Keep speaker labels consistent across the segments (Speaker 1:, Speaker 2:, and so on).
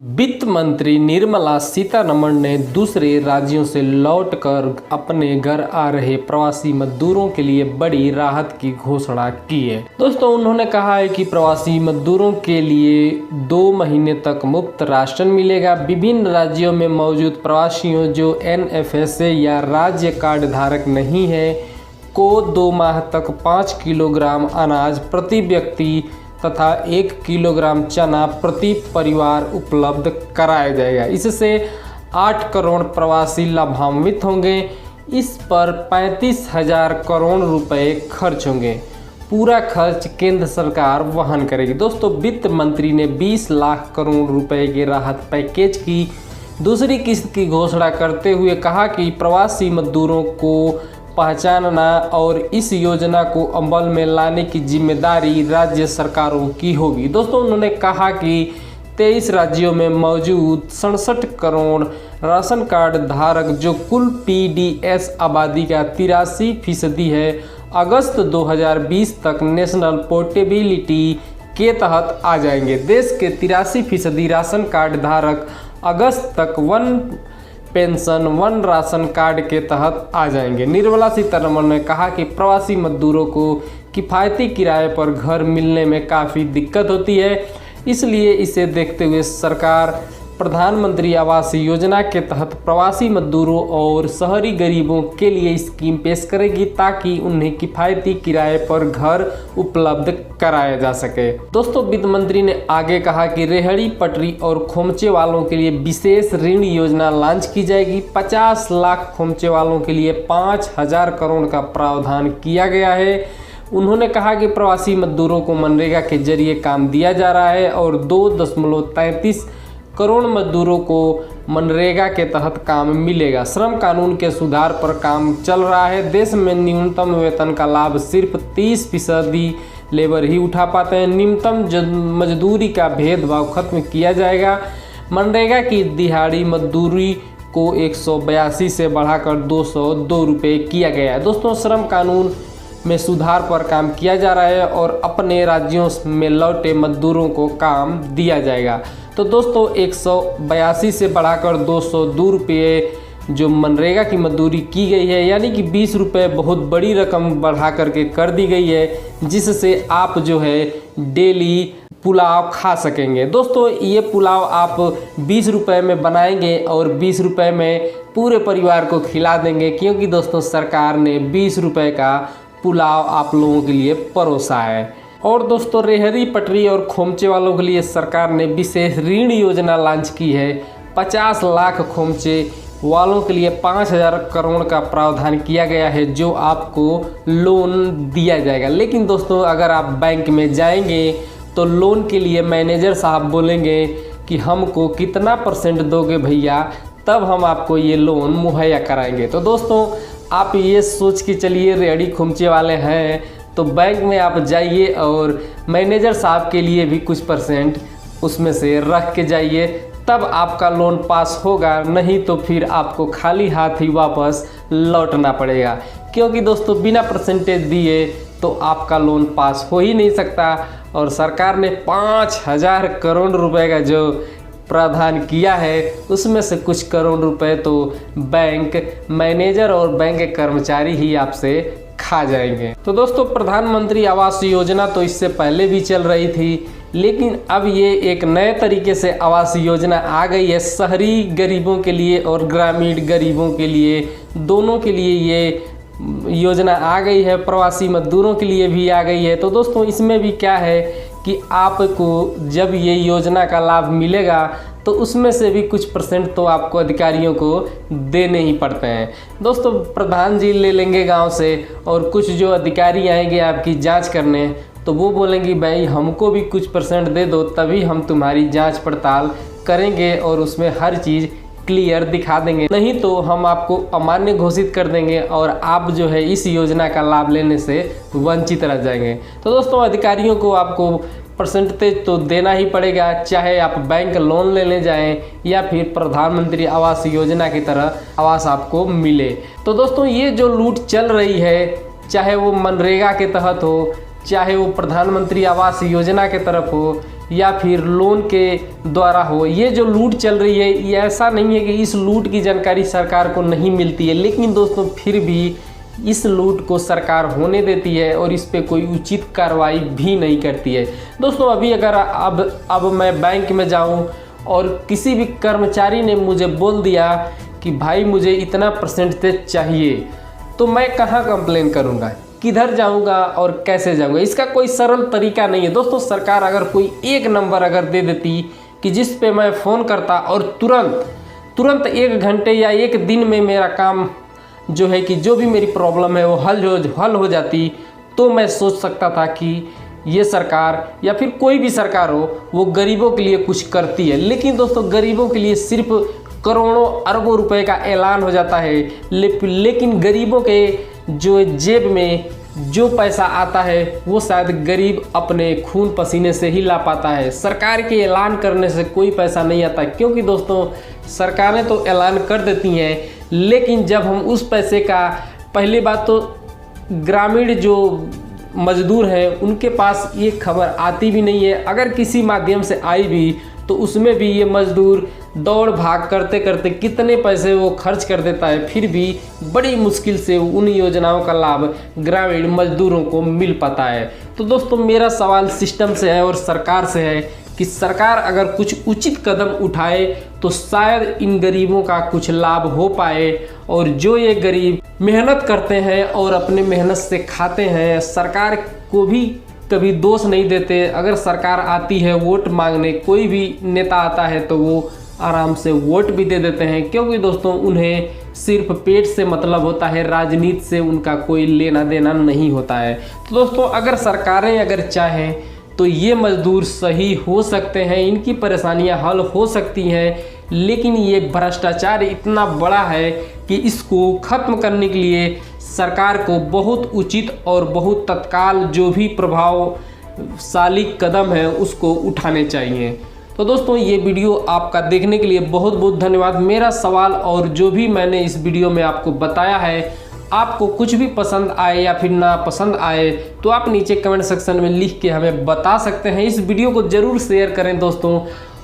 Speaker 1: वित्त मंत्री निर्मला सीतारमण ने दूसरे राज्यों से लौटकर अपने घर आ रहे प्रवासी मजदूरों के लिए बड़ी राहत की घोषणा की है। दोस्तों, उन्होंने कहा है कि प्रवासी मजदूरों के लिए 2 महीने तक मुफ्त राशन मिलेगा। विभिन्न राज्यों में मौजूद प्रवासियों जो NFSA या राज्य कार्ड धारक नहीं है को 2 माह तक 5 किलोग्राम अनाज प्रति व्यक्ति तथा 1 किलोग्राम चना प्रति परिवार उपलब्ध कराया जाएगा। इससे 8 करोड़ प्रवासी लाभान्वित होंगे। इस पर 35,000 करोड़ रुपए खर्च होंगे। पूरा खर्च केंद्र सरकार वहन करेगी। दोस्तों, वित्त मंत्री ने 20 लाख करोड़ रुपए के राहत पैकेज की दूसरी किस्त की घोषणा करते हुए कहा कि प्रवासी मजदूरों को पहचानना और इस योजना को अमल में लाने की जिम्मेदारी राज्य सरकारों की होगी। दोस्तों, उन्होंने कहा कि 23 राज्यों में मौजूद 67 करोड़ राशन कार्ड धारक जो कुल PDS आबादी का 83% है, अगस्त 2020 तक नेशनल पोर्टेबिलिटी के तहत आ जाएंगे। देश के 83% राशन कार्ड धारक अगस्त तक one pension one ration card के तहत आ जाएंगे। निर्मला सीतारमण ने कहा कि प्रवासी मजदूरों को किफ़ायती किराए पर घर मिलने में काफ़ी दिक्कत होती है, इसलिए इसे देखते हुए सरकार प्रधानमंत्री आवास योजना के तहत प्रवासी मजदूरों और शहरी गरीबों के लिए स्कीम पेश करेगी ताकि उन्हें किफ़ायती किराए पर घर उपलब्ध कराया जा सके। दोस्तों, वित्त मंत्री ने आगे कहा कि रेहड़ी पटरी और खोमचे वालों के लिए विशेष ऋण योजना लॉन्च की जाएगी। 50 लाख खोमचे वालों के लिए 5,000 करोड़ का प्रावधान किया गया है। उन्होंने कहा कि प्रवासी मजदूरों को मनरेगा के जरिए काम दिया जा रहा है और 2.33 करोड़ मजदूरों को मनरेगा के तहत काम मिलेगा। श्रम कानून के सुधार पर काम चल रहा है। देश में न्यूनतम वेतन का लाभ सिर्फ 30% लेबर ही उठा पाते हैं। न्यूनतम मजदूरी का भेदभाव खत्म किया जाएगा। मनरेगा की दिहाड़ी मजदूरी को 182 से बढ़ाकर 202 रुपये किया गया है। दोस्तों, श्रम कानून में सुधार पर काम किया जा रहा है और अपने राज्यों में लौटे मजदूरों को काम दिया जाएगा। तो दोस्तों, 182 से बढ़ाकर 202 रुपये जो मनरेगा की मजदूरी की गई है, यानी कि 20 रुपये बहुत बड़ी रकम बढ़ा करके कर दी गई है, जिससे आप जो है डेली पुलाव खा सकेंगे। दोस्तों, ये पुलाव आप 20 रुपये में बनाएंगे और 20 रुपये में पूरे परिवार को खिला देंगे, क्योंकि दोस्तों सरकार ने 20 रुपये का पुलाव आप लोगों के लिए परोसा है। और दोस्तों, रेहड़ी पटरी और खोमचे वालों के लिए सरकार ने विशेष ऋण योजना लॉन्च की है। 50 लाख खोमचे वालों के लिए 5,000 करोड़ का प्रावधान किया गया है, जो आपको लोन दिया जाएगा। लेकिन दोस्तों, अगर आप बैंक में जाएंगे तो लोन के लिए मैनेजर साहब बोलेंगे कि हमको कितना % दोगे भैया, तब हम आपको ये लोन मुहैया कराएंगे। तो दोस्तों, आप ये सोच के चलिए, रेहड़ी खोमचे वाले हैं तो बैंक में आप जाइए और मैनेजर साहब के लिए भी कुछ % उसमें से रख के जाइए, तब आपका लोन पास होगा। नहीं तो फिर आपको खाली हाथ ही वापस लौटना पड़ेगा, क्योंकि दोस्तों बिना % दिए तो आपका लोन पास हो ही नहीं सकता। और सरकार ने 5,000 करोड़ रुपए का जो प्रावधान किया है, उसमें से कुछ करोड़ रुपए तो बैंक मैनेजर और बैंक के कर्मचारी ही आपसे खा जाएंगे। तो दोस्तों, प्रधानमंत्री आवास योजना तो इससे पहले भी चल रही थी, लेकिन अब ये एक नए तरीके से आवास योजना आ गई है। शहरी गरीबों के लिए और ग्रामीण गरीबों के लिए, दोनों के लिए ये योजना आ गई है। प्रवासी मजदूरों के लिए भी आ गई है। तो दोस्तों, इसमें भी क्या है कि आपको जब ये योजना का लाभ मिलेगा तो उसमें से भी कुछ % तो आपको अधिकारियों को देने ही पड़ते हैं। दोस्तों, प्रधान जी ले लेंगे गांव से और कुछ जो अधिकारी आएंगे आपकी जांच करने, तो वो बोलेंगे भाई हमको भी कुछ % दे दो, तभी हम तुम्हारी जांच पड़ताल करेंगे और उसमें हर चीज़ क्लियर दिखा देंगे, नहीं तो हम आपको अमान्य घोषित कर देंगे और आप जो है इस योजना का लाभ लेने से वंचित रह जाएंगे। तो दोस्तों, अधिकारियों को आपको % तो देना ही पड़ेगा, चाहे आप बैंक लोन लेने जाएं या फिर प्रधानमंत्री आवास योजना की तरह आवास आपको मिले। तो दोस्तों, ये जो लूट चल रही है, चाहे वो मनरेगा के तहत हो, चाहे वो प्रधानमंत्री आवास योजना के तरफ हो, या फिर लोन के द्वारा हो। ये जो लूट चल रही है, ये ऐसा नहीं है कि इस लूट की जानकारी सरकार को नहीं मिलती है, लेकिन दोस्तों फिर भी इस लूट को सरकार होने देती है और इस पे कोई उचित कार्रवाई भी नहीं करती है। दोस्तों अभी अगर अब मैं बैंक में जाऊं और किसी भी कर्मचारी ने मुझे बोल दिया कि भाई मुझे इतना परसेंटेज चाहिए, तो मैं कहाँ कंप्लेन करूँगा, किधर जाऊँगा और कैसे जाऊँगा? इसका कोई सरल तरीका नहीं है। दोस्तों सरकार अगर कोई एक नंबर अगर दे देती कि जिस पे मैं फ़ोन करता और तुरंत 1 घंटे या 1 दिन में मेरा काम जो है कि जो भी मेरी प्रॉब्लम है वो हल हो जाती, तो मैं सोच सकता था कि ये सरकार या फिर कोई भी सरकार हो वो गरीबों के लिए कुछ करती है। लेकिन दोस्तों गरीबों के लिए सिर्फ करोड़ों अरबों रुपए का ऐलान हो जाता है, लेकिन गरीबों के जो जेब में जो पैसा आता है वो शायद गरीब अपने खून पसीने से ही ला पाता है। सरकार के ऐलान करने से कोई पैसा नहीं आता, क्योंकि दोस्तों सरकारें तो ऐलान कर देती हैं, लेकिन जब हम उस पैसे का, पहली बात तो ग्रामीण जो मजदूर हैं उनके पास ये खबर आती भी नहीं है। अगर किसी माध्यम से आई भी तो उसमें भी ये मजदूर दौड़ भाग करते करते कितने पैसे वो खर्च कर देता है, फिर भी बड़ी मुश्किल से उन योजनाओं का लाभ ग्रामीण मजदूरों को मिल पाता है। तो दोस्तों मेरा सवाल सिस्टम से है और सरकार से है कि सरकार अगर कुछ उचित कदम उठाए तो शायद इन गरीबों का कुछ लाभ हो पाए, और जो ये गरीब मेहनत करते हैं और अपने मेहनत से खाते हैं, सरकार को भी कभी दोष नहीं देते। अगर सरकार आती है वोट मांगने, कोई भी नेता आता है तो वो आराम से वोट भी दे देते हैं, क्योंकि दोस्तों उन्हें सिर्फ पेट से मतलब होता है, राजनीति से उनका कोई लेना देना नहीं होता है। तो दोस्तों अगर सरकारें अगर चाहें तो ये मजदूर सही हो सकते हैं, इनकी परेशानियां हल हो सकती हैं, लेकिन ये भ्रष्टाचार इतना बड़ा है कि इसको ख़त्म करने के लिए सरकार को बहुत उचित और बहुत तत्काल जो भी प्रभावशाली कदम है उसको उठाने चाहिए। तो दोस्तों ये वीडियो आपका देखने के लिए बहुत बहुत धन्यवाद। मेरा सवाल और जो भी मैंने इस वीडियो में आपको बताया है, आपको कुछ भी पसंद आए या फिर ना पसंद आए तो आप नीचे कमेंट सेक्शन में लिख के हमें बता सकते हैं। इस वीडियो को ज़रूर शेयर करें दोस्तों,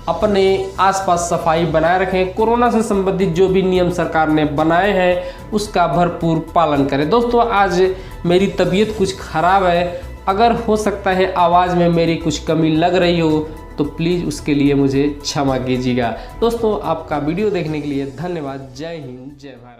Speaker 1: अपने आसपास सफाई बनाए रखें, कोरोना से संबंधित जो भी नियम सरकार ने बनाए हैं उसका भरपूर पालन करें। दोस्तों आज मेरी तबीयत कुछ ख़राब है, अगर हो सकता है आवाज़ में मेरी कुछ कमी लग रही हो तो प्लीज़ उसके लिए मुझे क्षमा कीजिएगा। दोस्तों आपका वीडियो देखने के लिए धन्यवाद। जय हिंद, जय भारत।